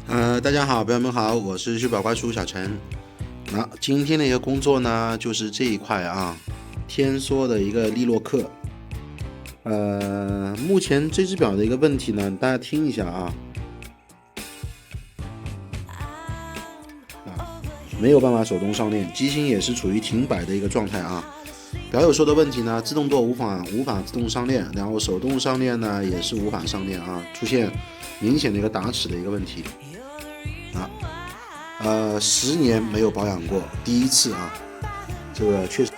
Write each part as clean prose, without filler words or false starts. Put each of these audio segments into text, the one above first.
大家好，朋友们好，我是修表怪叔小陈。那今天的一个工作呢，就是这一块啊，天梭的一个利洛克。目前这只表的一个问题呢，大家听一下啊，没有办法手动上链，机芯也是处于停摆的一个状态啊。表有说的问题呢，自动舵无法自动上链，然后手动上链呢也是无法上链啊，出现明显的一个打齿的一个问题啊。10年没有保养过，第一次啊，这个确实。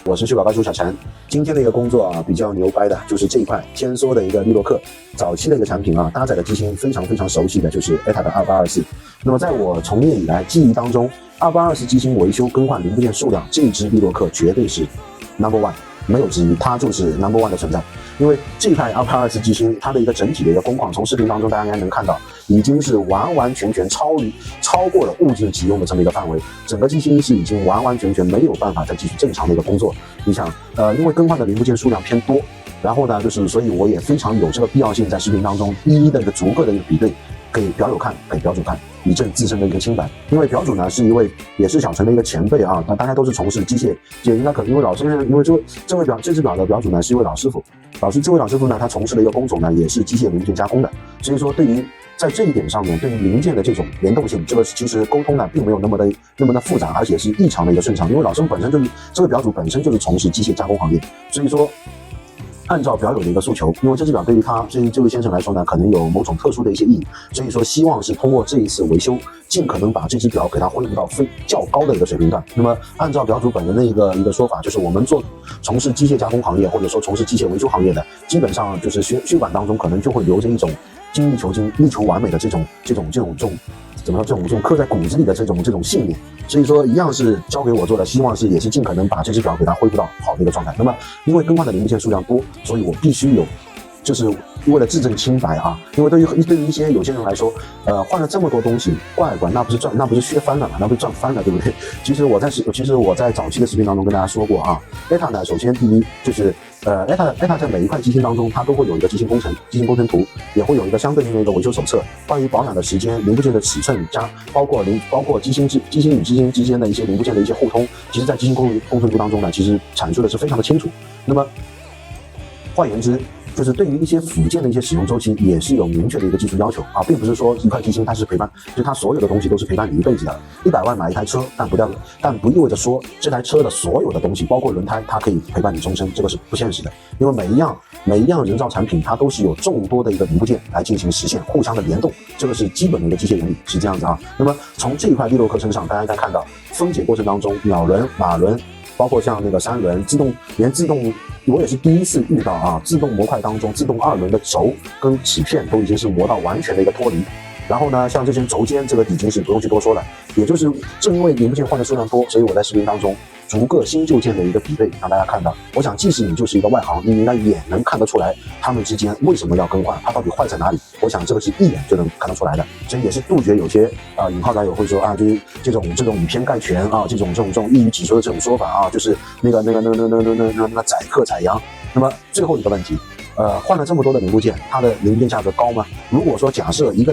我是修表高手小陈。今天的一个工作比较牛掰的就是这一块天梭的一个利洛克，早期的一个产品搭载的机芯非常熟悉的就是 ETA 的2824。那么在我从业以来记忆当中，2824机芯维修更换零部件数量，这支利洛克绝对是 No.1， 没有之一，它就是 No.1 的存在。因为这一块2824机芯，它的一个整体的一个工况，从视频当中大家应该能看到，已经是完全超过了物尽其用的这么一个范围。整个机芯是已经完全没有办法再继续正常的一个工作。你想，因为更换的零部件数量偏多，然后呢，所以我也非常有这个必要性在视频当中一一的一个逐个的一个比对，给表友看，给表主看，以证自身的一个清白。因为表主呢是一位也是小陈的一个前辈那大家都是从事机械，也应该可能因为老师，因为这只表的表主呢是一位老师傅。这位老师傅呢，他从事的一个工种呢，也是机械零部件加工的，所以说对于在这一点上面，对于零件的这种联动性，这个其实沟通呢，并没有那么的复杂，而且是异常的一个顺畅。因为老师傅本身就是这位表主本身就是从事机械加工行业，所以说按照表友的一个诉求，因为这只表对于他这位先生来说呢，可能有某种特殊的一些意义，所以说希望是通过这一次维修，尽可能把这只表给它恢复到较高的一个水平段。那么按照表主本人的一个说法，就是我们从事机械加工行业，或者说从事机械维修行业的，基本上就是血管当中可能就会留着一种精益求精、力求完美的这种怎么说这种刻在骨子里的这种信念。所以说一样是交给我做的，希望是也是尽可能把这只表给它恢复到好的一个状态。那么因为更换的零部件数量多，所以我必须有，就是为了自证清白因为对于有些人来说，换了这么多东西，怪那不是削翻了嘛，那不是赚翻了，对不对？其实我在早期的视频当中跟大家说过ETA 呢，首先第一就是ETA 在每一块机芯当中，它都会有一个机芯工程图，也会有一个相对应的一个维修手册，关于保养的时间、零部件的尺寸加包括机芯与机芯之间的一些零部件的一些互通，其实在机芯工程图当中呢，其实阐述的是非常的清楚。那么换言之，就是对于一些辅件的一些使用周期也是有明确的一个技术要求并不是说一块机芯它是陪伴，就是它所有的东西都是陪伴你一辈子的。100万买一台车，但不意味着说这台车的所有的东西，包括轮胎，它可以陪伴你终身，这个是不现实的。因为每一样人造产品，它都是有众多的一个零部件来进行实现互相的联动，这个是基本的一个机械原理，是这样子那么从这一块利洛克身上，大家应该看到分解过程当中，鸟轮、马轮，包括像那个三轮连自动，我也是第一次遇到自动模块当中自动2轮的轴跟齿片都已经是磨到完全的一个脱离。然后呢，像这些轴间，这个已经是不用去多说了。也就是正因为零部件换的数量多，所以我在视频当中逐个新旧件的一个比对，让大家看到。我想，即使你就是一个外行，你应该也能看得出来，他们之间为什么要更换，它到底坏在哪里？我想这个是一眼就能看得出来的。所以也是杜绝有些引号仔友会说就是这种以偏概全这种一语己说的这种说法就是那个宰客宰羊。那么最后一个问题。换了这么多的零部件，它的零部件价格高吗？如果说假设一个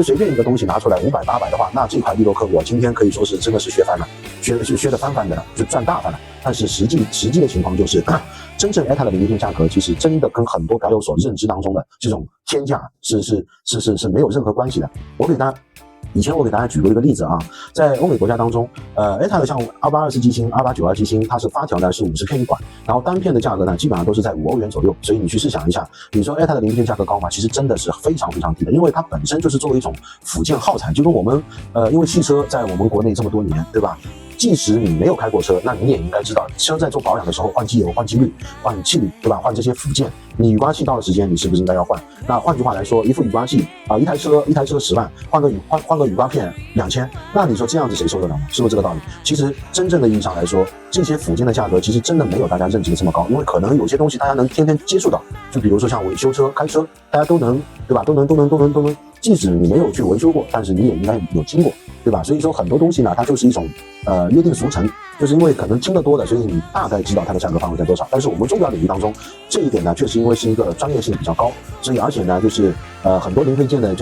随便一个东西拿出来500、800的话，那这块利洛克我今天可以说是真的是削翻了，削得翻的，就赚大发了。但是实际的情况就是，真正 ETA 的零部件价格其实真的跟很多表友所认知当中的这种天价是没有任何关系的。以前我给大家举过一个例子在欧美国家当中，ETA 的像2824机芯、2892机芯，它是发条呢是50片一管，然后单片的价格呢基本上都是在5欧元左右。所以你去试想一下，你说 ETA 的零部件价格高吗？其实真的是非常低的，因为它本身就是作为一种辅件耗材，就跟我们因为汽车在我们国内这么多年，对吧？即使你没有开过车，那你也应该知道，车在做保养的时候换机油、换机滤、换气滤，对吧？换这些辅件，你雨刮器到了时间，你是不是应该要换？那换句话来说，一副雨刮器一台车10万，换个雨刮片2000，那你说这样子谁受得了呢？是不是这个道理？其实真正的意义上来说，这些辅件的价格其实真的没有大家认知的这么高，因为可能有些东西大家能天天接触到，就比如说像维修车、开车，大家都能，对吧？都能。即使你没有去维修过，但是你也应该有经过，对吧？所以说很多东西呢，它就是一种约定俗成，就是因为可能听得多的，所以你大概知道它的价格范围在多少。但是我们钟表领域当中，这一点呢，确实因为是一个专业性比较高，所以而且呢，就是很多零配件呢，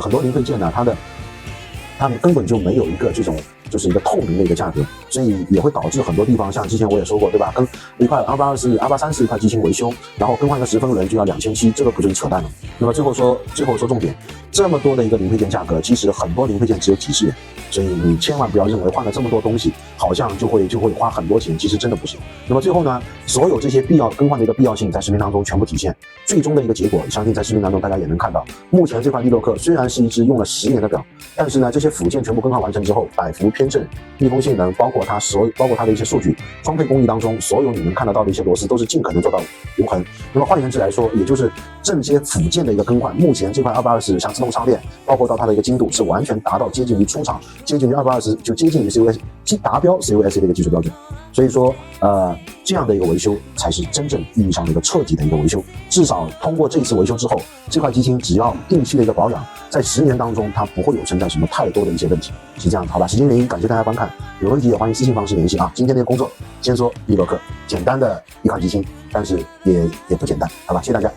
它们根本就没有一个这种就是一个透明的一个价格，所以也会导致很多地方，像之前我也说过，对吧？跟一块2824、2830一块机芯维修，然后更换个10分轮就要2700，这个不就是扯淡了？那么最后说重点，这么多的一个零配件价格，其实很多零配件只有几十元，所以你千万不要认为换了这么多东西，好像就会花很多钱，其实真的不是。那么最后呢，所有这些必要更换的一个必要性在视频当中全部体现，最终的一个结果，相信在视频当中大家也能看到。目前这款利洛克虽然是一只用了10年的表，但是呢，这些辅件全部更换完成之后，摆幅、偏振、密封性能，包括它的一些数据，装配工艺当中，所有你能看得到的一些螺丝都是尽可能做到无痕。那么换言之来说，也就是这些辅件的一个更换，目前这款2824像自动上链，包括到它的一个精度是完全达到接近于出厂，接近于2824，就接近于 CUS 达标 CUS 的一个技术标准。所以说这样的一个维修才是真正意义上的一个彻底的一个维修。至少通过这一次维修之后，这块机芯只要定期的一个保养，在10年当中它不会有存在什么太多的一些问题，是这样的，好吧？时间原因，感谢大家观看，有问题也欢迎私信方式联系啊。今天的工作先说利洛克，简单的一款机芯，但是也不简单，好吧？谢谢大家。